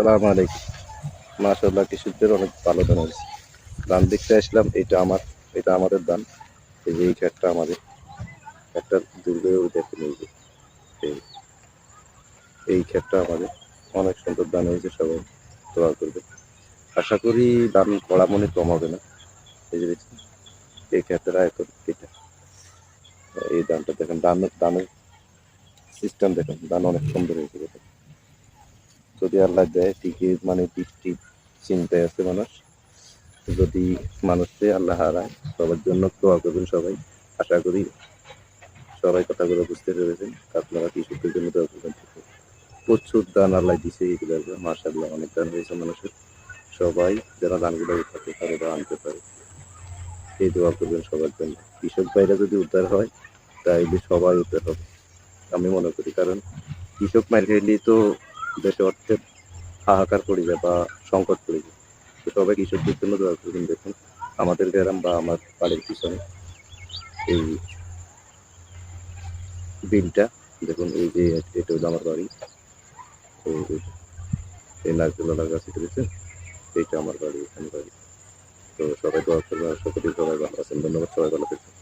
আসসালামু আলাইকুম। মাশাআল্লাহ কৃষকদের অনেক ভালো ধান হয়েছে। ধান দেখতে আসলাম, এটা আমাদের ধান। এই যে এই ক্ষেতটা আমাদের, একটা দূরে ওই দেখেন এই এই ক্ষেতটা আমাদের। অনেক সুন্দর ধান হয়েছে, সবাই দোয়া করবে। আশা করি ধান কড়া মনে কম হবে না। এই যে দেখছেন, এই ক্ষেতের আয়তন এটা। এই ধানটা দেখেন, ধানের সিস্টেম দেখেন, ধান অনেক সুন্দর হয়েছে দেখেন। যদি আল্লাহ দেয় ঠিকই, মানে বৃষ্টি চিন্তায় আছে মানুষ। যদি মানুষকে আল্লাহ হারায়, সবার জন্য দোয়া করবেন সবাই। আশা করি সবাই কথাগুলো বুঝতে পেরেছেন। আপনারা কৃষকদের জন্য দোয়া করবেন। প্রচুর ধান আল্লাহ দিছে, এগুলো মাশাআল্লাহ অনেক ধান হয়েছে মানুষের। সবাই যারা ধানগুলো উঠাতে পারে বা আনতে পারে, এই দোয়া করবেন সবার জন্য। কৃষক ভাইরা যদি উদ্ধার হয়, তাইলে সবাই উদ্ধার হবে আমি মনে করি। কারণ কৃষক মার খাইলেই তো দেশে অর্থের হাহাকার পড়ে যায় বা সংকট পড়ে যায়। তো সবাই কৃষকদের জন্য দোয়া করবেন। দেখুন আমাদের গ্রাম বা আমার বাড়ির পিছনে এই বিলটা দেখুন, এই যে এটা হলো আমার বাড়ি। এই নারকেলওয়ালা গাছ দেখেছেন, এইটা আমার বাড়ি, এখানে বাড়ি। তো সবাই দোয়া করবেন, আশা করি সবাই ভালো আছেন। ধন্যবাদ, সবাই ভালো থাকবেন।